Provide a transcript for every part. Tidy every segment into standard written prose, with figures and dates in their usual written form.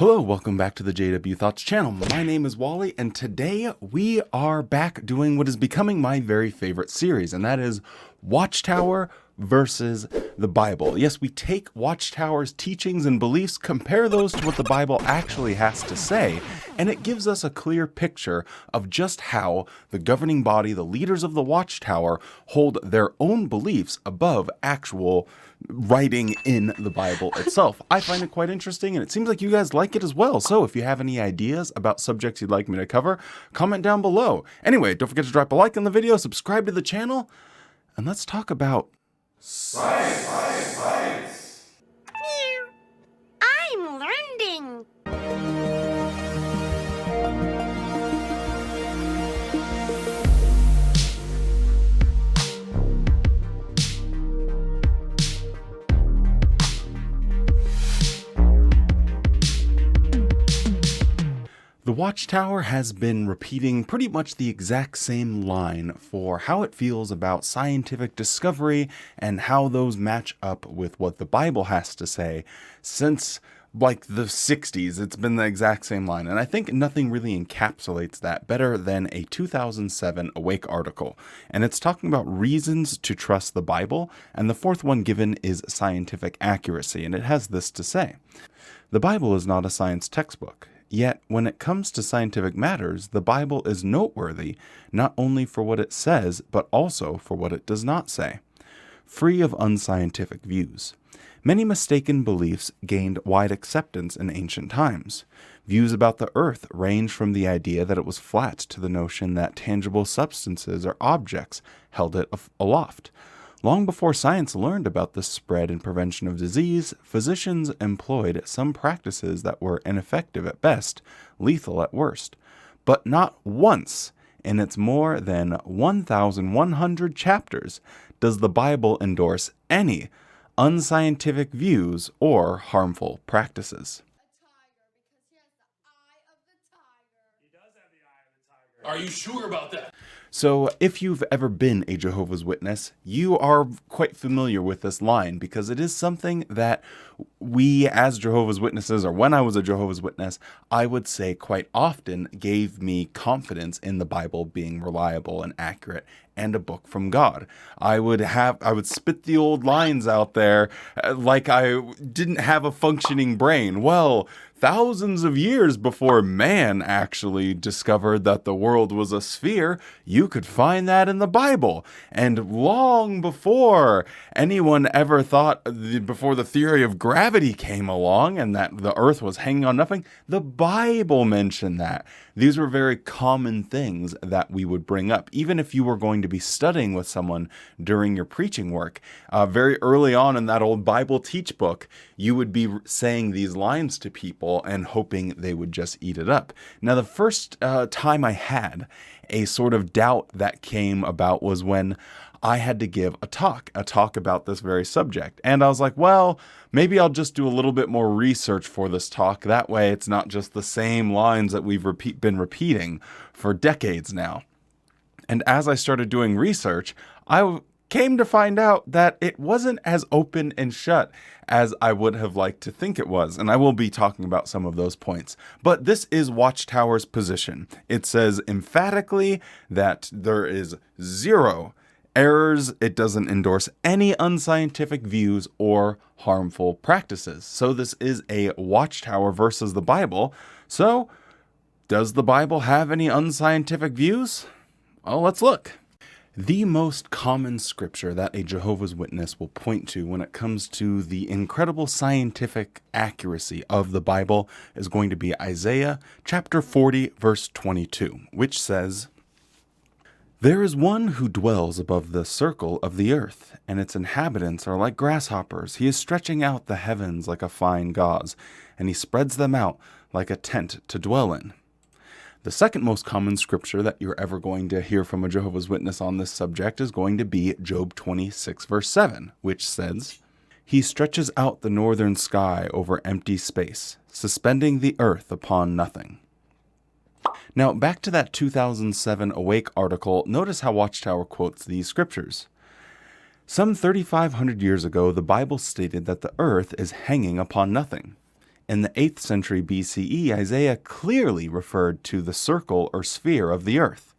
Hello, welcome back to the JW Thoughts channel. My name is Wally, and today we are back doing what is becoming my very favorite series, and that is Watchtower versus the Bible. Yes, we take Watchtower's teachings and beliefs, compare those to what the Bible actually has to say, and it gives us a clear picture of just how the governing body, the leaders of the Watchtower, hold their own beliefs above actual writing in the Bible itself. I find it quite interesting, and it seems like you guys like it as well. So if you have any ideas about subjects you'd like me to cover, comment down below. Anyway, don't forget to drop a like on the video, subscribe to the channel, and let's talk about science. I'm learning. The Watchtower has been repeating pretty much the exact same line for how it feels about scientific discovery and how those match up with what the Bible has to say since like the 60s. It's been the exact same line, and I think nothing really encapsulates that better than a 2007 Awake article, and it's talking about reasons to trust the Bible, and the fourth one given is scientific accuracy, and it has this to say: the Bible is not a science textbook. Yet, when it comes to scientific matters, the Bible is noteworthy not only for what it says, but also for what it does not say. Free of unscientific views. Many mistaken beliefs gained wide acceptance in ancient times. Views about the earth range from the idea that it was flat to the notion that tangible substances or objects held it aloft. Long before science learned about the spread and prevention of disease, physicians employed some practices that were ineffective at best, lethal at worst. But not once in its more than 1,100 chapters does the Bible endorse any unscientific views or harmful practices. Are you sure about that? So if you've ever been a Jehovah's Witness, you are quite familiar with this line because it is something that we as Jehovah's Witnesses, or when I was a Jehovah's Witness, I would say quite often gave me confidence in the Bible being reliable and accurate and a book from God. I would spit the old lines out there like I didn't have a functioning brain. Well, thousands of years before man actually discovered that the world was a sphere, you could find that in the Bible. And long before anyone ever thought, before the theory of gravity came along and that the earth was hanging on nothing, the Bible mentioned that. These were very common things that we would bring up, even if you were going to be studying with someone during your preaching work. Very early on in that old Bible teach book, you would be saying these lines to people and hoping they would just eat it up. Now, the first time I had a sort of doubt that came about was when I had to give a talk about this very subject. And I was like, well, maybe I'll just do a little bit more research for this talk. That way it's not just the same lines that we've been repeating for decades now. And as I started doing research, I came to find out that it wasn't as open and shut as I would have liked to think it was, and I will be talking about some of those points. But this is Watchtower's position. It says emphatically that there is zero errors. It doesn't endorse any unscientific views or harmful practices. So this is a Watchtower versus the Bible. So does the Bible have any unscientific views? Well, let's look. The most common scripture that a Jehovah's Witness will point to when it comes to the incredible scientific accuracy of the Bible is going to be Isaiah chapter 40, verse 22, which says, "There is one who dwells above the circle of the earth, and its inhabitants are like grasshoppers. He is stretching out the heavens like a fine gauze, and he spreads them out like a tent to dwell in." The second most common scripture that you're ever going to hear from a Jehovah's Witness on this subject is going to be Job 26, verse 7, which says, "He stretches out the northern sky over empty space, suspending the earth upon nothing." Now, back to that 2007 Awake article, notice how Watchtower quotes these scriptures. Some 3,500 years ago, the Bible stated that the earth is hanging upon nothing. In the 8th century BCE, Isaiah clearly referred to the circle or sphere of the earth.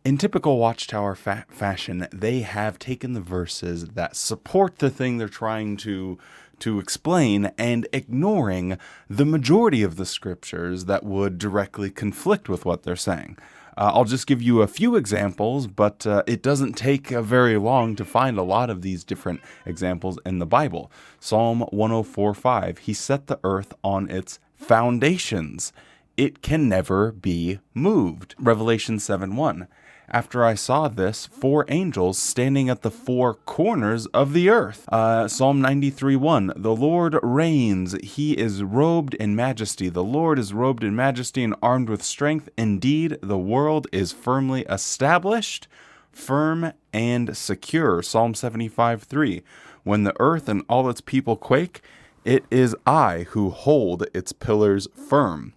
In typical Watchtower fashion, they have taken the verses that support the thing they're trying to explain and ignoring the majority of the scriptures that would directly conflict with what they're saying. I'll just give you a few examples, but it doesn't take very long to find a lot of these different examples in the Bible. Psalm 104:5, He set the earth on its foundations. It can never be moved. Revelation 7:1, After I saw this, 4 angels standing at the 4 corners of the earth. Psalm 93:1, The Lord reigns. He is robed in majesty. The Lord is robed in majesty and armed with strength. Indeed, the world is firmly established, firm and secure. Psalm 75:3, When the earth and all its people quake, it is I who hold its pillars firm.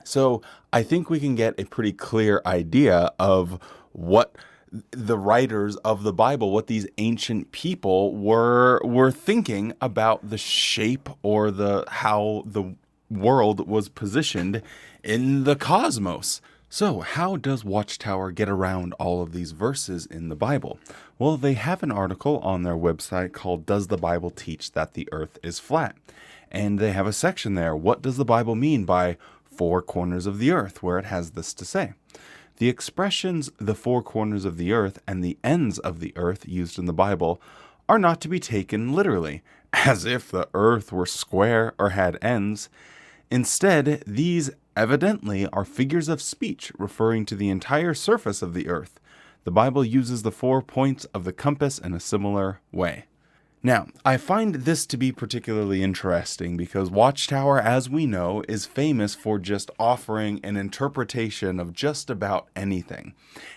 So I think we can get a pretty clear idea of what the writers of the Bible, what these ancient people were thinking about the shape or how the world was positioned in the cosmos. So how does Watchtower get around all of these verses in the Bible? Well, they have an article on their website called Does the Bible Teach That the Earth is Flat? And they have a section there. What does the Bible mean by 4 corners of the earth, where it has this to say? The expressions the 4 corners of the earth and the ends of the earth used in the Bible are not to be taken literally, as if the earth were square or had ends. Instead, these evidently are figures of speech referring to the entire surface of the earth. The Bible uses the 4 points of the compass in a similar way. Now, I find this to be particularly interesting because Watchtower, as we know, is famous for just offering an interpretation of just about anything.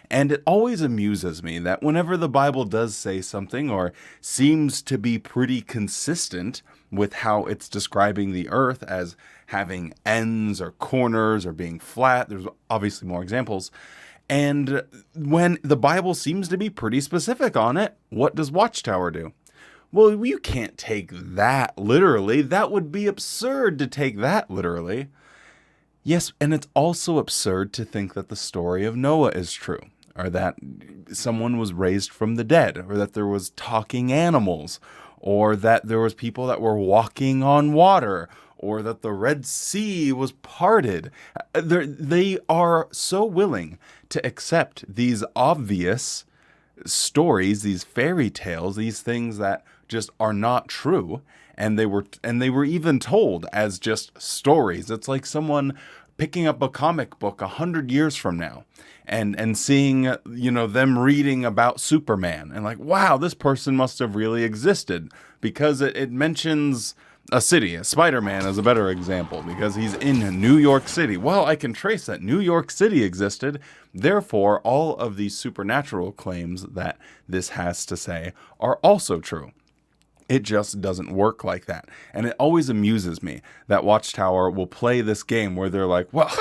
And it always amuses me that whenever the Bible does say something or seems to be pretty consistent with how it's describing the earth as having ends or corners or being flat, there's obviously more examples, and when the Bible seems to be pretty specific on it, what does Watchtower do? Well, you can't take that literally. That would be absurd to take that literally. Yes, and it's also absurd to think that the story of Noah is true, or that someone was raised from the dead, or that there was talking animals, or that there was people that were walking on water, or that the Red Sea was parted. They are so willing to accept these obvious stories, these fairy tales, these things that just are not true, and they were even told as just stories. It's like someone picking up a comic book 100 years from now and seeing, them reading about Superman and like, wow, this person must have really existed because it mentions a city. Spider-Man is a better example because he's in New York City. Well, I can trace that New York City existed. Therefore, all of these supernatural claims that this has to say are also true. It just doesn't work like that. And it always amuses me that Watchtower will play this game where they're like, well,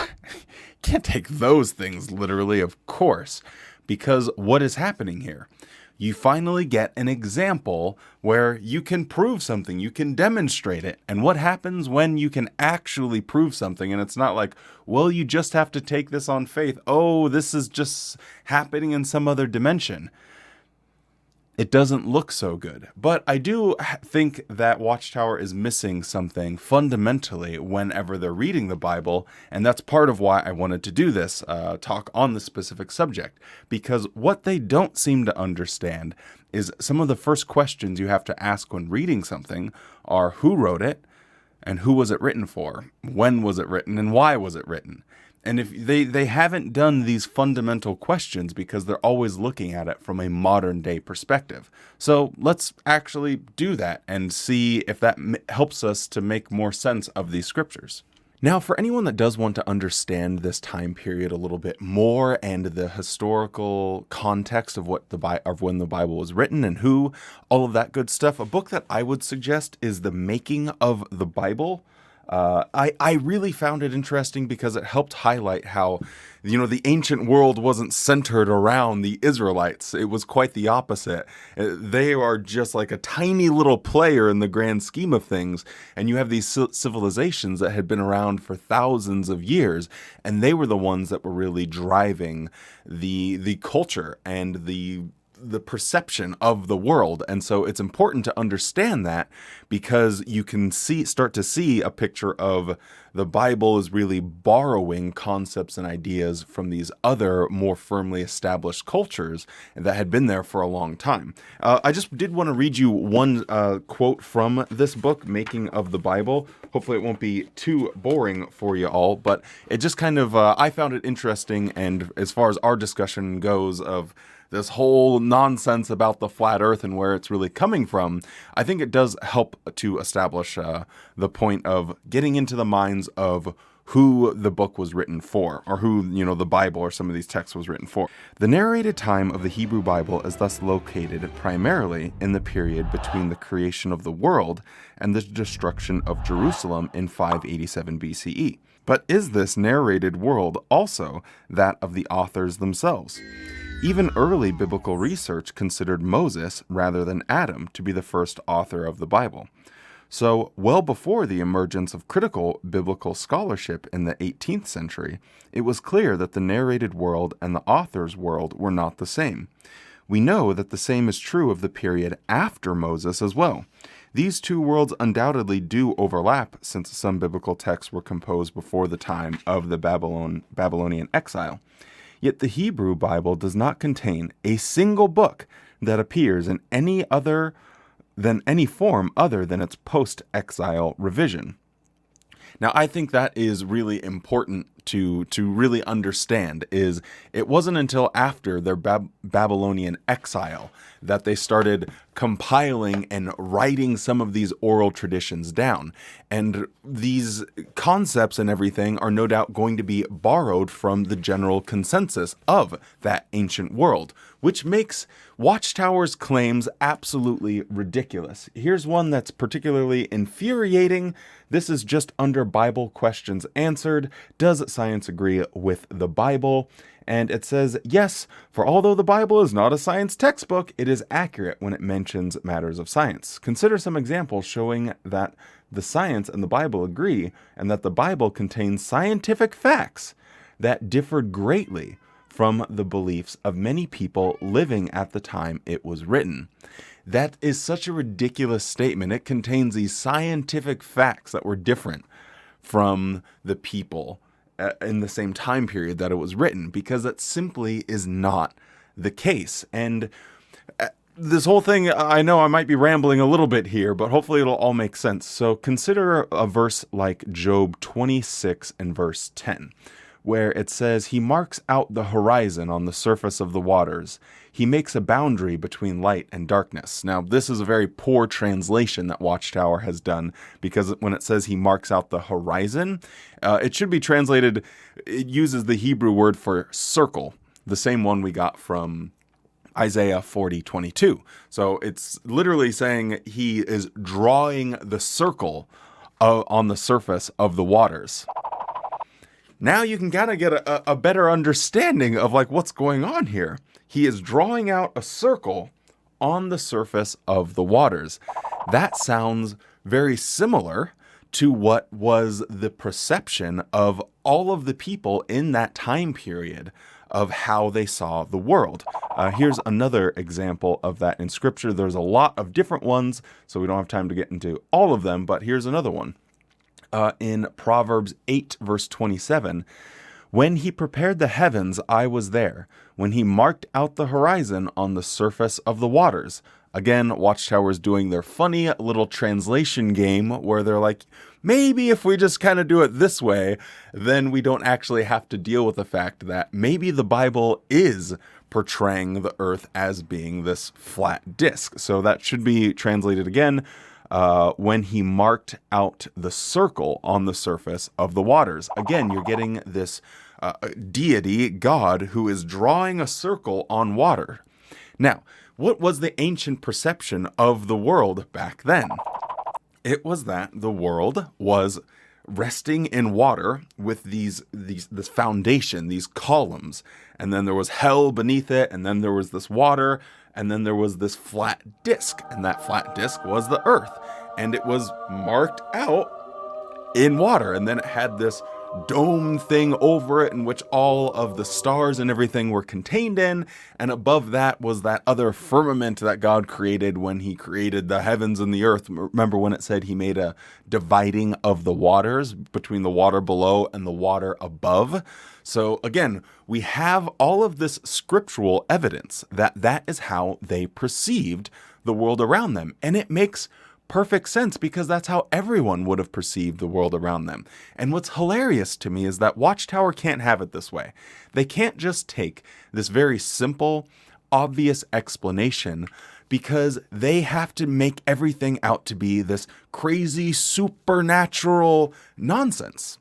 can't take those things literally, of course, because what is happening here? You finally get an example where you can prove something, you can demonstrate it. And what happens when you can actually prove something? And it's not like, well, you just have to take this on faith. Oh, this is just happening in some other dimension. It doesn't look so good. But I do think that Watchtower is missing something fundamentally whenever they're reading the Bible, and that's part of why I wanted to do this talk on this specific subject, because what they don't seem to understand is some of the first questions you have to ask when reading something are who wrote it, and who was it written for, when was it written, and why was it written. And if they haven't done these fundamental questions because they're always looking at it from a modern day perspective. So let's actually do that and see if that helps us to make more sense of these scriptures. Now, for anyone that does want to understand this time period a little bit more and the historical context of when the Bible was written and who, all of that good stuff, a book that I would suggest is The Making of the Bible I really found it interesting because it helped highlight how, the ancient world wasn't centered around the Israelites. It was quite the opposite. They are just like a tiny little player in the grand scheme of things. And you have these civilizations that had been around for thousands of years, and they were the ones that were really driving the culture and the perception of the world. And so it's important to understand that, because you can start to see a picture of the Bible is really borrowing concepts and ideas from these other more firmly established cultures that had been there for a long time. I just did want to read you one quote from this book, Making of the Bible. Hopefully it won't be too boring for you all, but it just kind of, I found it interesting. And as far as our discussion goes of this whole nonsense about the flat earth and where it's really coming from, I think it does help to establish the point of getting into the minds of who the book was written for, or who, the Bible or some of these texts was written for. The narrated time of the Hebrew Bible is thus located primarily in the period between the creation of the world and the destruction of Jerusalem in 587 BCE. But is this narrated world also that of the authors themselves? Even early biblical research considered Moses, rather than Adam, to be the first author of the Bible. So, well before the emergence of critical biblical scholarship in the 18th century, it was clear that the narrated world and the author's world were not the same. We know that the same is true of the period after Moses as well. These two worlds undoubtedly do overlap, since some biblical texts were composed before the time of the Babylonian exile. Yet the Hebrew Bible does not contain a single book that appears in any form other than its post-exile revision. Now, I think that is really important to really understand, is it wasn't until after their Babylonian exile that they started compiling and writing some of these oral traditions down. And these concepts and everything are no doubt going to be borrowed from the general consensus of that ancient world, which makes Watchtower's claims absolutely ridiculous. Here's one that's particularly infuriating. This is just under Bible Questions Answered. Does science agree with the Bible? And it says, yes, for although the Bible is not a science textbook, it is accurate when it mentions matters of science. Consider some examples showing that the science and the Bible agree, and that the Bible contains scientific facts that differed greatly from the beliefs of many people living at the time it was written. That is such a ridiculous statement. It contains these scientific facts that were different from the people in the same time period that it was written, because that simply is not the case. And this whole thing, I know I might be rambling a little bit here, but hopefully it'll all make sense. So consider a verse like Job 26 and verse 10, where it says, he marks out the horizon on the surface of the waters. He makes a boundary between light and darkness. Now, this is a very poor translation that Watchtower has done, because when it says he marks out the horizon, it should be translated, it uses the Hebrew word for circle, the same one we got from Isaiah 40:22. So it's literally saying he is drawing the circle on the surface of the waters. Now you can kind of get a better understanding of like what's going on here. He is drawing out a circle on the surface of the waters. That sounds very similar to what was the perception of all of the people in that time period of how they saw the world. Here's another example of that in Scripture. There's a lot of different ones, so we don't have time to get into all of them, but here's another one. In Proverbs 8, verse 27, when he prepared the heavens, I was there. When he marked out the horizon on the surface of the waters. Again, Watchtower's doing their funny little translation game where they're like, maybe if we just kind of do it this way, then we don't actually have to deal with the fact that maybe the Bible is portraying the earth as being this flat disk. So that should be translated again. When he marked out the circle on the surface of the waters. Again, you're getting this deity, God, who is drawing a circle on water. Now, what was the ancient perception of the world back then? It was that the world was resting in water with this foundation, these columns, and then there was hell beneath it, and then there was this water, and then there was this flat disc, and that flat disc was the earth, and it was marked out in water, and then it had this dome thing over it in which all of the stars and everything were contained in, and above that was that other firmament that God created when he created the heavens and the earth. Remember when it said he made a dividing of the waters between the water below and the water above? So again, we have all of this scriptural evidence that that is how they perceived the world around them, and it makes perfect sense because that's how everyone would have perceived the world around them. And what's hilarious to me is that Watchtower can't have it this way. They can't just take this very simple, obvious explanation because they have to make everything out to be this crazy supernatural nonsense.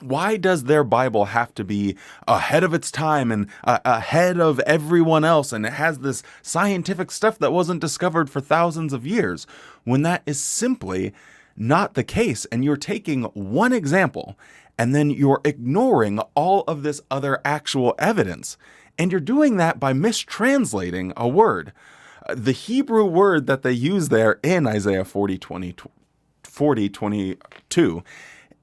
Why does their Bible have to be ahead of its time and ahead of everyone else, and it has this scientific stuff that wasn't discovered for thousands of years, when that is simply not the case? And you're taking one example and then you're ignoring all of this other actual evidence, and you're doing that by mistranslating a word. The Hebrew word that they use there in Isaiah 40:22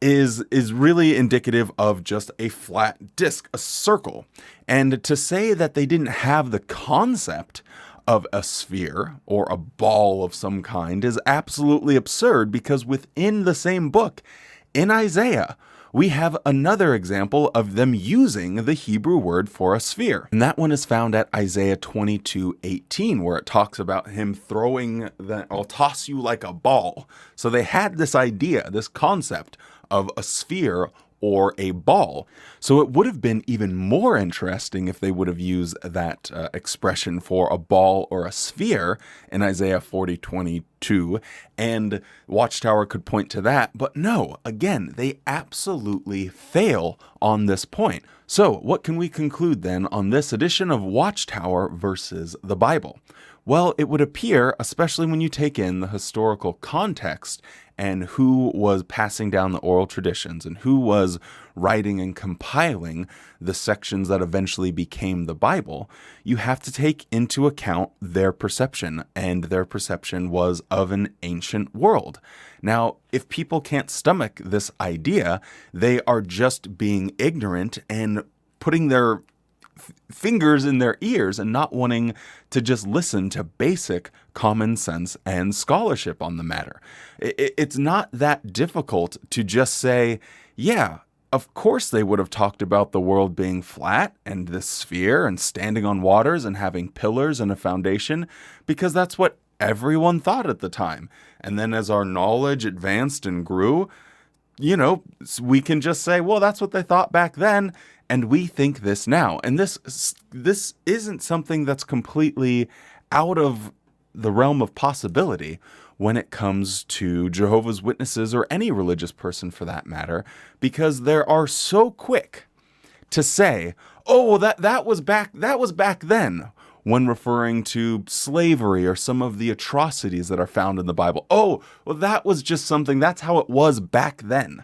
is really indicative of just a flat disc, a circle. And to say that they didn't have the concept of a sphere or a ball of some kind is absolutely absurd, because within the same book, in Isaiah, we have another example of them using the Hebrew word for a sphere. And that one is found at Isaiah 22:18, where it talks about him throwing I'll toss you like a ball. So they had this idea, this concept of a sphere or a ball. So it would have been even more interesting if they would have used that expression for a ball or a sphere in Isaiah 40:22, and Watchtower could point to that. But no, again, they absolutely fail on this point. So what can we conclude then on this edition of Watchtower versus the Bible? Well, it would appear, especially when you take in the historical context and who was passing down the oral traditions and who was writing and compiling the sections that eventually became the Bible, you have to take into account their perception, and their perception was of an ancient world. Now, if people can't stomach this idea, they are just being ignorant and putting their fingers in their ears and not wanting to just listen to basic common sense and scholarship on the matter. It's not that difficult to just say, yeah, of course they would have talked about the world being flat and this sphere and standing on waters and having pillars and a foundation, because that's what everyone thought at the time. And then as our knowledge advanced and grew, we can just say, well, that's what they thought back then, and we think this now. And this isn't something that's completely out of the realm of possibility when it comes to Jehovah's Witnesses or any religious person for that matter, because they are so quick to say, oh, that was back then, when referring to slavery or some of the atrocities that are found in the Bible. Oh, well, that was just something, that's how it was back then.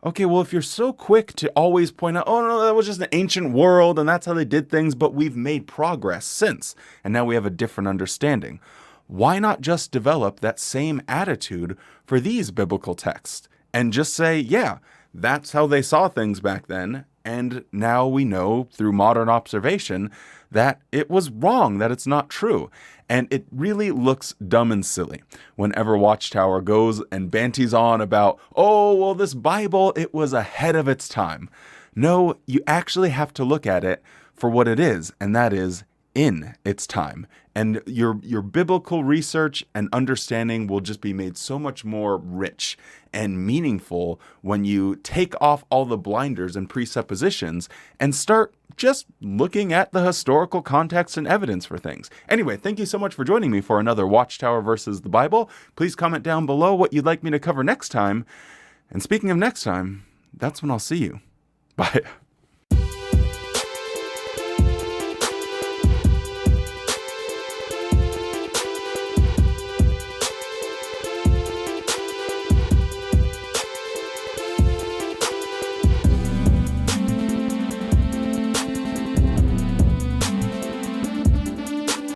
Okay, well, if you're so quick to always point out, oh, no, that was just an ancient world and that's how they did things, but we've made progress since, and now we have a different understanding. Why not just develop that same attitude for these biblical texts and just say, yeah, that's how they saw things back then, and now we know through modern observation that it was wrong, that it's not true. And it really looks dumb and silly whenever Watchtower goes and banties on about, oh, well, this Bible, it was ahead of its time. No, you actually have to look at it for what it is, and that is in its time. And your biblical research and understanding will just be made so much more rich and meaningful when you take off all the blinders and presuppositions and start just looking at the historical context and evidence for things. Anyway, thank you so much for joining me for another Watchtower versus the Bible. Please comment down below what you'd like me to cover next time. And speaking of next time, that's when I'll see you. Bye.